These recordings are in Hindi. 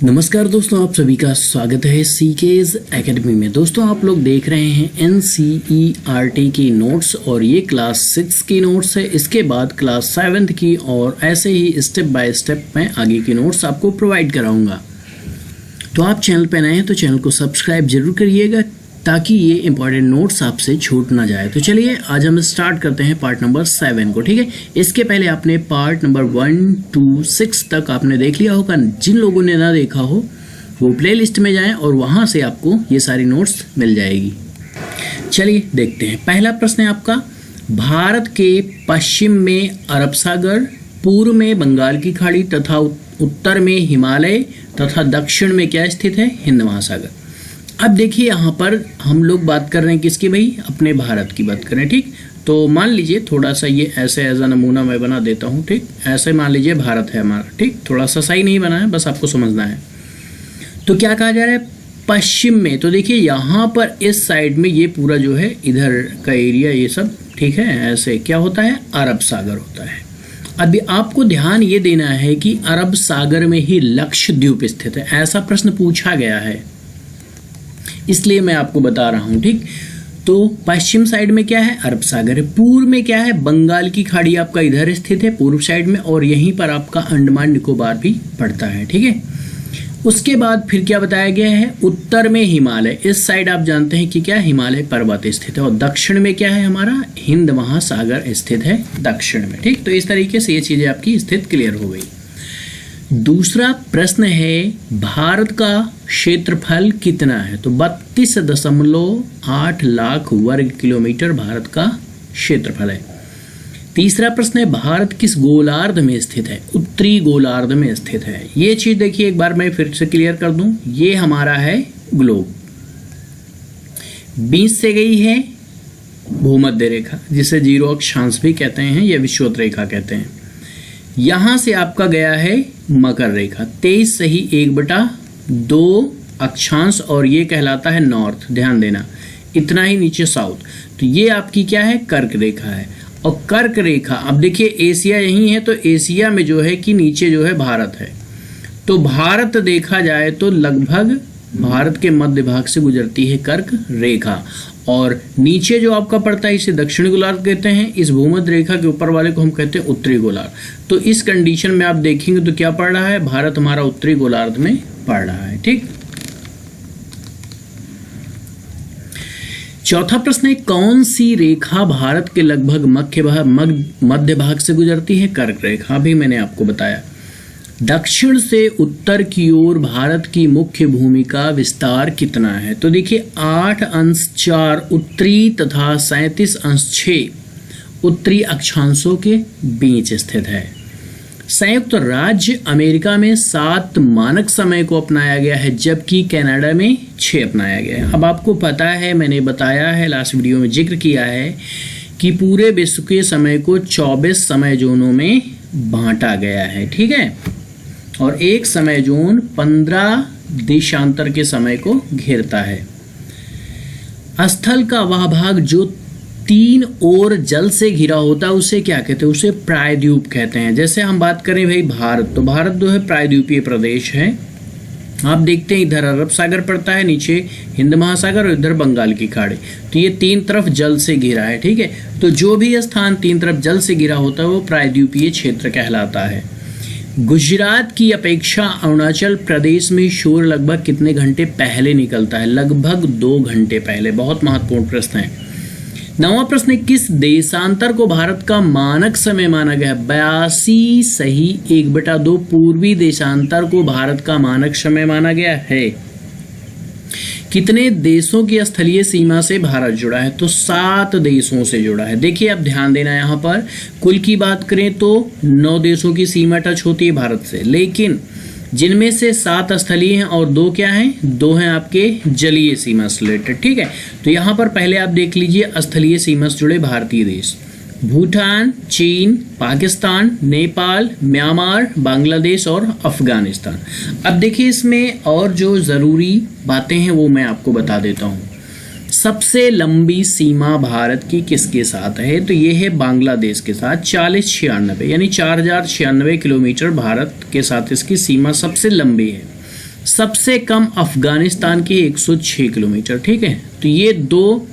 नमस्कार दोस्तों, आप सभी का स्वागत है सीकेज एकेडमी में। दोस्तों आप लोग देख रहे हैं एनसीईआरटी की नोट्स और ये क्लास 6 की नोट्स है। इसके बाद क्लास 7 की और ऐसे ही स्टेप बाय स्टेप मैं आगे की नोट्स आपको प्रोवाइड कराऊंगा। तो आप चैनल पर नए हैं तो चैनल को सब्सक्राइब जरूर करिएगा ताकि ये इंपॉर्टेंट नोट्स आपसे छूट ना जाए। तो चलिए आज हम स्टार्ट करते हैं पार्ट नंबर 7 को। ठीक है, इसके पहले आपने पार्ट नंबर 1 2 6 तक आपने देख लिया होगा। जिन लोगों ने ना देखा हो वो प्लेलिस्ट में जाएं और वहां से आपको ये सारी नोट्स मिल जाएगी। चलिए देखते हैं। पहला प्रश्न है आपका, भारत के पश्चिम में अरब सागर, पूर्व में बंगाल की खाड़ी तथा उत्तर में हिमालय तथा दक्षिण में क्या स्थित है? हिंद महासागर। अब देखिए यहाँ पर हम लोग बात कर रहे हैं किसकी भाई? अपने भारत की बात करें। ठीक, तो मान लीजिए थोड़ा सा ये ऐसे एज अ नमूना मैं बना देता हूँ। ठीक, ऐसे मान लीजिए भारत है हमारा। ठीक, थोड़ा सा सही नहीं बना है, बस आपको समझना है। तो क्या कहा जा रहा है? पश्चिम में। तो देखिए यहाँ पर इस साइड में ये पूरा जो है इधर का एरिया ये सब ठीक है, ऐसे क्या होता है? अरब सागर होता है। अभी आपको ध्यान ये देना है कि अरब सागर में ही लक्षद्वीप स्थित है। ऐसा प्रश्न पूछा गया है, इसलिए मैं आपको बता रहा हूं। ठीक, तो पश्चिम साइड में क्या है? अरब सागर है। पूर्व में क्या है? बंगाल की खाड़ी आपका इधर स्थित है पूर्व साइड में, और यहीं पर आपका अंडमान निकोबार भी पड़ता है। ठीक है, उसके बाद फिर क्या बताया गया है? उत्तर में हिमालय। इस साइड आप जानते हैं कि क्या? हिमालय पर्वत स्थित है। और दक्षिण में क्या है हमारा? हिंद महासागर स्थित है दक्षिण में। ठीक, तो इस तरीके से ये चीजें आपकी स्थित क्लियर हो गई। दूसरा प्रश्न है, भारत का क्षेत्रफल कितना है? तो 32.8 लाख वर्ग किलोमीटर भारत का क्षेत्रफल है। तीसरा प्रश्न है, भारत किस गोलार्ध में स्थित है? उत्तरी गोलार्ध में स्थित है। ये चीज देखिए एक बार मैं फिर से क्लियर कर दूं, ये हमारा है ग्लोब। 20 से गई है भूमध्य रेखा, जिसे जीरो अक्षांश भी कहते हैं या विषुवत रेखा कहते हैं। यहां से आपका गया है मकर रेखा। 23 से ही 1/2 अक्षांश, और ये कहलाता है नॉर्थ। ध्यान देना, इतना ही नीचे साउथ। तो ये आपकी क्या है? कर्क रेखा है। और कर्क रेखा, अब देखिए एशिया यही है, तो एशिया में जो है कि नीचे जो है भारत है। तो भारत देखा जाए तो लगभग भारत के मध्य भाग से गुजरती है कर्क रेखा, और नीचे जो आपका पड़ता है इसे दक्षिणी गोलार्ध कहते हैं। इस भूमध्य रेखा के ऊपर वाले को हम कहते हैं उत्तरी गोलार्ध। तो इस कंडीशन में आप देखेंगे तो क्या पड़ रहा है? भारत हमारा उत्तरी गोलार्ध में पड़ रहा है। ठीक, चौथा प्रश्न है, कौन सी रेखा भारत के लगभग मध्य भाग से गुजरती है? कर्क रेखा। भी मैंने आपको बताया। दक्षिण से उत्तर की ओर भारत की मुख्य भूमि का विस्तार कितना है? तो देखिए 8/4 उत्तरी तथा 37/6 उत्तरी अक्षांशों के बीच स्थित है। संयुक्त राज्य अमेरिका में 7 मानक समय को अपनाया गया है, जबकि कनाडा में 6 अपनाया गया है। अब आपको पता है, मैंने बताया है, लास्ट वीडियो में जिक्र किया है कि पूरे विश्व के समय को 24 समय जोनों में बांटा गया है। ठीक है, और एक समय जोन 15 देशांतर के समय को घेरता है। स्थल का वह भाग जो 3 ओर जल से घिरा होता है उसे क्या कहते हैं? उसे प्रायद्वीप कहते हैं। जैसे हम बात करें भाई भारत, तो भारत जो है प्रायद्वीपीय प्रदेश है। आप देखते हैं इधर अरब सागर पड़ता है, नीचे हिंद महासागर, और इधर बंगाल की खाड़ी। तो ये 3 तरफ जल से घिरा है। ठीक है, तो जो भी स्थान 3 तरफ जल से घिरा होता है वो प्रायद्वीपीय क्षेत्र कहलाता है। गुजरात की अपेक्षा अरुणाचल प्रदेश में सूर्य लगभग कितने घंटे पहले निकलता है? लगभग 2 घंटे पहले। बहुत महत्वपूर्ण प्रश्न है। 9वां प्रश्न, किस देशांतर को भारत का मानक समय माना गया? 82 सही 1/2 पूर्वी देशांतर को भारत का मानक समय माना गया है। कितने देशों की स्थलीय सीमा से भारत जुड़ा है? तो 7 देशों से जुड़ा है। देखिए अब ध्यान देना, यहाँ पर कुल की बात करें तो 9 देशों की सीमा टच होती है भारत से, लेकिन जिनमें से 7 स्थलीय हैं और 2 क्या हैं? 2 हैं आपके जलीय सीमा से रिलेटेड। ठीक है, तो यहाँ पर पहले आप देख लीजिए स्थलीय सीमा से जुड़े भारतीय देश: भूटान, चीन, पाकिस्तान, नेपाल, म्यांमार, बांग्लादेश और अफगानिस्तान। अब देखिए इसमें और जो ज़रूरी बातें हैं वो मैं आपको बता देता हूँ। सबसे लंबी सीमा भारत की किसके साथ है? तो ये है बांग्लादेश के साथ 4096 यानी 4096 किलोमीटर भारत के साथ इसकी सीमा सबसे लंबी है। सबसे कम अफगानिस्तान के 106 किलोमीटर। ठीक है, तो ये दो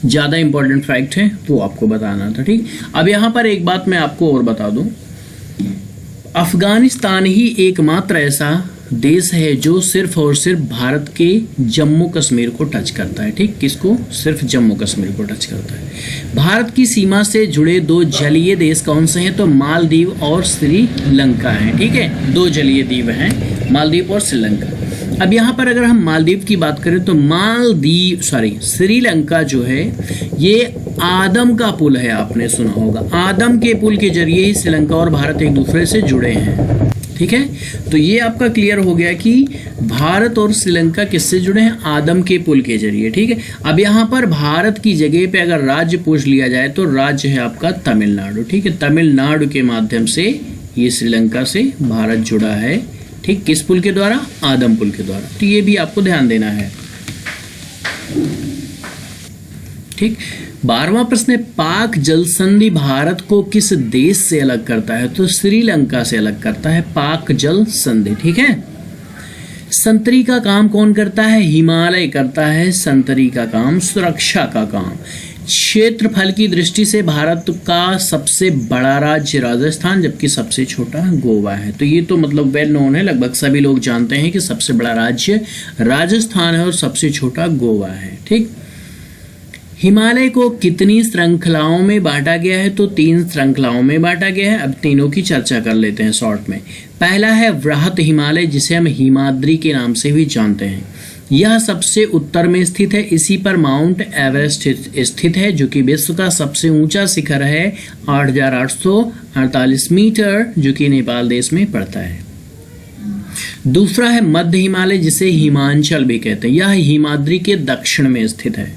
ज़्यादा इंपॉर्टेंट फैक्ट हैं, वो आपको बताना था। ठीक, अब यहाँ पर एक बात मैं आपको और बता दूं, अफगानिस्तान ही एकमात्र ऐसा देश है जो सिर्फ और सिर्फ भारत के जम्मू कश्मीर को टच करता है। ठीक, किसको? सिर्फ जम्मू कश्मीर को टच करता है। भारत की सीमा से जुड़े दो जलीय देश कौन से हैं? तो मालदीव और श्रीलंका हैं। ठीक है, दो जलीय द्वीप हैं, मालदीव और श्रीलंका। अब यहाँ पर अगर हम मालदीव की बात करें तो श्रीलंका जो है ये आदम का पुल है, आपने सुना होगा। आदम के पुल के जरिए ही श्रीलंका और भारत एक दूसरे से जुड़े हैं। ठीक है, तो ये आपका क्लियर हो गया कि भारत और श्रीलंका किससे जुड़े हैं? आदम के पुल के जरिए। ठीक है, अब यहाँ पर भारत की जगह पे अगर राज्य पूछ लिया जाए तो राज्य है आपका तमिलनाडु। ठीक है, तमिलनाडु के माध्यम से ये श्रीलंका से भारत जुड़ा है। ठीक, किस पुल के द्वारा? आदम पुल के द्वारा। तो ये भी आपको ध्यान देना है। ठीक, 12वां प्रश्न है, पाक जल संधि भारत को किस देश से अलग करता है? तो श्रीलंका से अलग करता है पाक जल संधि। ठीक है, संतरी का काम कौन करता है? हिमालय करता है संतरी का काम, सुरक्षा का काम। क्षेत्रफल की दृष्टि से भारत का सबसे बड़ा राज्य राजस्थान, जबकि सबसे छोटा गोवा है। तो ये तो मतलब वेल नोन है, लगभग सभी लोग जानते हैं कि सबसे बड़ा राज्य राजस्थान है और सबसे छोटा गोवा है। ठीक, हिमालय को कितनी श्रृंखलाओं में बांटा गया है? तो 3 श्रृंखलाओं में बांटा गया है। अब तीनों की चर्चा कर लेते हैं शॉर्ट में। पहला है वृहत हिमालय, जिसे हम हिमाद्री के नाम से भी जानते हैं। यह सबसे उत्तर में स्थित है। इसी पर माउंट एवरेस्ट स्थित है, जो कि विश्व का सबसे ऊंचा शिखर है, 8,848 मीटर, जो कि नेपाल देश में पड़ता है। दूसरा है मध्य हिमालय, जिसे हिमांचल भी कहते हैं। यह हिमाद्री के दक्षिण में स्थित है।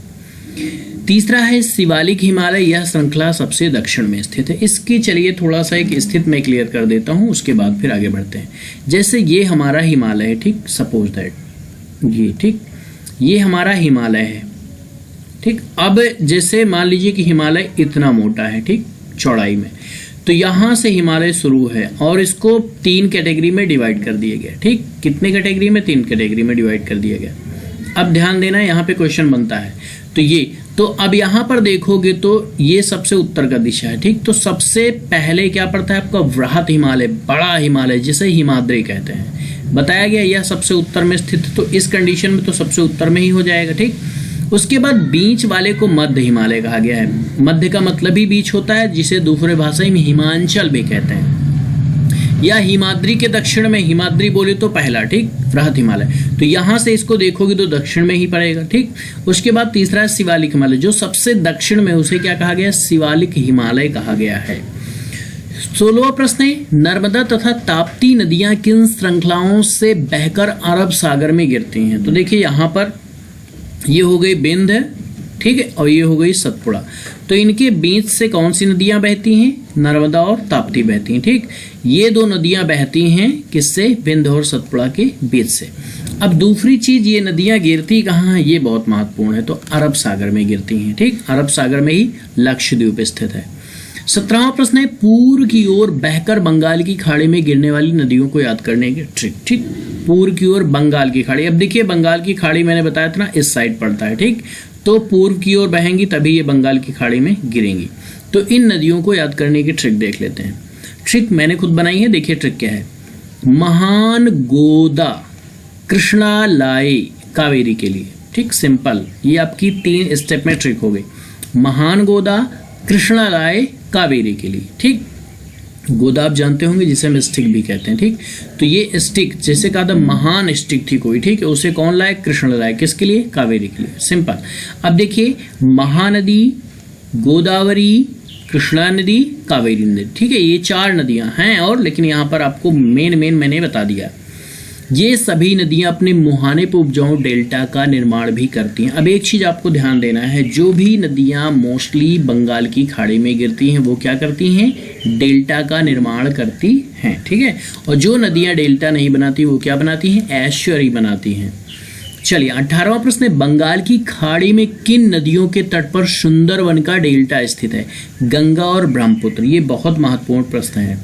तीसरा है शिवालिक हिमालय, यह श्रृंखला सबसे दक्षिण में स्थित है। इसकी चलिए थोड़ा सा एक स्थित में क्लियर कर देता हूं, उसके बाद फिर आगे बढ़ते हैं। जैसे ये हमारा हिमालय है, ठीक, सपोज दैट ये, ठीक, ये हमारा हिमालय है। ठीक, अब जैसे मान लीजिए कि हिमालय इतना मोटा है, ठीक, चौड़ाई में, तो यहां से हिमालय शुरू है और इसको 3 कैटेगरी में डिवाइड कर दिया गया। ठीक, कितने कैटेगरी में? 3 कैटेगरी में डिवाइड कर दिया गया। अब ध्यान देना, यहाँ पे क्वेश्चन बनता है। तो ये, तो अब यहाँ पर देखोगे तो ये सबसे उत्तर का दिशा है। ठीक, तो सबसे पहले क्या पड़ता है आपका? वृहत हिमालय, बड़ा हिमालय, जिसे हिमाद्री कहते हैं। बताया गया यह सबसे उत्तर में स्थित, तो इस कंडीशन में तो सबसे उत्तर में ही हो जाएगा। ठीक, उसके बाद बीच वाले को मध्य हिमालय कहा गया है। मध्य का मतलब ही बीच होता है, जिसे दूसरे भाषा में हिमांचल भी कहते हैं। या हिमाद्री के दक्षिण में, हिमाद्री बोले तो पहला, ठीक, वृहत हिमालय, तो यहां से इसको देखोगे तो दक्षिण में ही पड़ेगा। ठीक, उसके बाद तीसरा है शिवालिक हिमालय, जो सबसे दक्षिण में, उसे क्या कहा गया? शिवालिक हिमालय कहा गया है। 16वां प्रश्न है, नर्मदा तथा ताप्ती नदियां किन श्रृंखलाओं से बहकर अरब सागर में गिरती हैं? तो देखिए यहाँ पर ये हो गई बिंद, ठीक है, और ये हो गई सतपुड़ा। तो इनके बीच से कौन सी नदियां बहती हैं? नर्मदा और ताप्ती बहती हैं। ठीक, ये दो नदियां बहती हैं किससे? बिंद और सतपुड़ा के बीच से। अब दूसरी चीज, ये नदियां गिरती कहाँ हैं? ये बहुत महत्वपूर्ण है। तो अरब सागर में गिरती हैं। ठीक, अरब सागर में ही लक्षद्वीप स्थित है। 17वां प्रश्न है, पूर्व की ओर बहकर बंगाल की खाड़ी में गिरने वाली नदियों को याद करने की ट्रिक। ठीक, पूर्व की ओर बंगाल की खाड़ी, अब देखिए बंगाल की खाड़ी मैंने बताया था ना, इस साइड पड़ता है। ठीक, तो पूर्व की ओर बहेंगी तभी ये बंगाल की खाड़ी में गिरेंगी। तो इन नदियों को याद करने की ट्रिक देख लेते हैं। ट्रिक मैंने खुद बनाई है, देखिए ट्रिक क्या है। महान गोदा, कृष्णा लाई, कावेरी के लिए। ठीक, सिंपल, ये आपकी 3 स्टेप में ट्रिक हो गई। महान गोदा, कृष्णा लाई, कावेरी के लिए। ठीक, गोदा आप जानते होंगे, जिसे हम स्टिक भी कहते हैं। ठीक, तो ये स्टिक, जैसे कहा था महान स्टिक थी कोई, ठीक है, उसे कौन लाए? कृष्ण लाए। किसके लिए? कावेरी के लिए। सिंपल। अब देखिए, महानदी, गोदावरी, कृष्णा नदी, कावेरी नदी, ठीक है, ये 4 नदियां हैं। और लेकिन यहाँ पर आपको मेन मैंने बता दिया, ये सभी नदियां अपने मुहाने पर उपजाऊ डेल्टा का निर्माण भी करती हैं। अब एक चीज आपको ध्यान देना है, जो भी नदियां मोस्टली बंगाल की खाड़ी में गिरती हैं वो क्या करती हैं? डेल्टा का निर्माण करती हैं। ठीक है, और जो नदियां डेल्टा नहीं बनाती वो क्या बनाती हैं? एस्चुअरी बनाती हैं। चलिए 18वां प्रश्न है, बंगाल की खाड़ी में किन नदियों के तट पर सुंदरवन का डेल्टा स्थित है? गंगा और ब्रह्मपुत्र। ये बहुत महत्वपूर्ण प्रश्न है।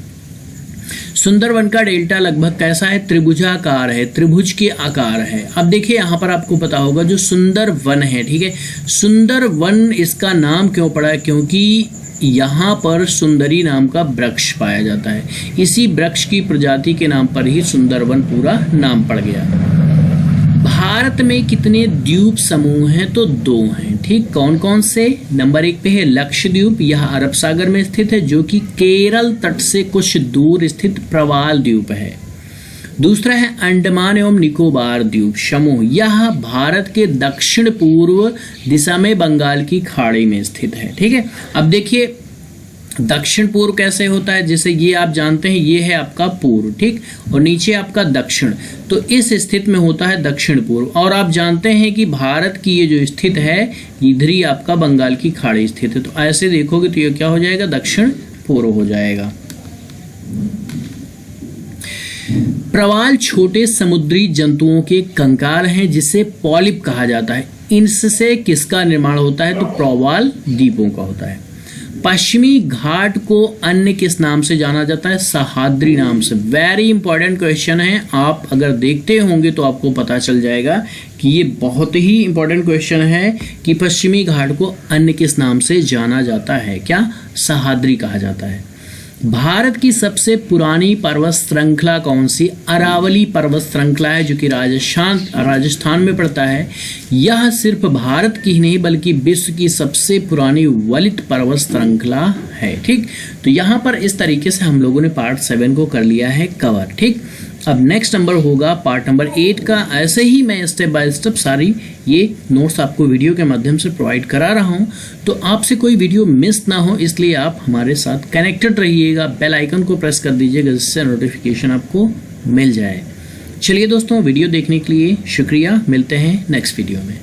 सुंदरवन का डेल्टा लगभग कैसा है? त्रिभुजाकार है, त्रिभुज के आकार है। अब देखिए यहाँ पर आपको पता होगा जो सुंदरवन है, ठीक है, सुंदरवन इसका नाम क्यों पड़ा है? क्योंकि यहाँ पर सुंदरी नाम का वृक्ष पाया जाता है, इसी वृक्ष की प्रजाति के नाम पर ही सुंदरवन पूरा नाम पड़ गया। भारत में कितने द्वीप समूह हैं? तो 2 हैं, ठीक। कौन कौन से? नंबर 1 पे है लक्षद्वीप, यह अरब सागर में स्थित है, जो कि केरल तट से कुछ दूर स्थित प्रवाल द्वीप है। दूसरा है अंडमान एवं निकोबार द्वीप समूह, यह भारत के दक्षिण पूर्व दिशा में बंगाल की खाड़ी में स्थित है, ठीक है। अब देखिए दक्षिण पूर्व कैसे होता है, जैसे ये आप जानते हैं, ये है आपका पूर्व, ठीक, और नीचे आपका दक्षिण, तो इस स्थिति में होता है दक्षिण पूर्व। और आप जानते हैं कि भारत की ये जो स्थित है, इधर ही आपका बंगाल की खाड़ी स्थित है, तो ऐसे देखोगे तो ये क्या हो जाएगा? दक्षिण पूर्व हो जाएगा। प्रवाल छोटे समुद्री जंतुओं के कंकाल हैं, जिसे पॉलिप कहा जाता है। इनसे किसका निर्माण होता है? तो प्रवाल द्वीपों का होता है। पश्चिमी घाट को अन्य किस नाम से जाना जाता है? सह्याद्री नाम से। वेरी इंपॉर्टेंट क्वेश्चन है, आप अगर देखते होंगे तो आपको पता चल जाएगा कि ये बहुत ही इंपॉर्टेंट क्वेश्चन है कि पश्चिमी घाट को अन्य किस नाम से जाना जाता है? क्या? सह्याद्री कहा जाता है। भारत की सबसे पुरानी पर्वत श्रृंखला कौन सी? अरावली पर्वत श्रृंखला है, जो कि राजस्थान में पड़ता है। यह सिर्फ भारत की ही नहीं बल्कि विश्व की सबसे पुरानी वलित पर्वत श्रृंखला है, ठीक। तो यहाँ पर इस तरीके से हम लोगों ने पार्ट 7 को कर लिया है कवर, ठीक। अब नेक्स्ट नंबर होगा पार्ट नंबर 8 का। ऐसे ही मैं स्टेप बाय स्टेप सारी ये नोट्स आपको वीडियो के माध्यम से प्रोवाइड करा रहा हूँ, तो आपसे कोई वीडियो मिस ना हो, इसलिए आप हमारे साथ कनेक्टेड रहिएगा। बेल आइकन को प्रेस कर दीजिएगा, जिससे नोटिफिकेशन आपको मिल जाए। चलिए दोस्तों, वीडियो देखने के लिए शुक्रिया, मिलते हैं नेक्स्ट वीडियो में।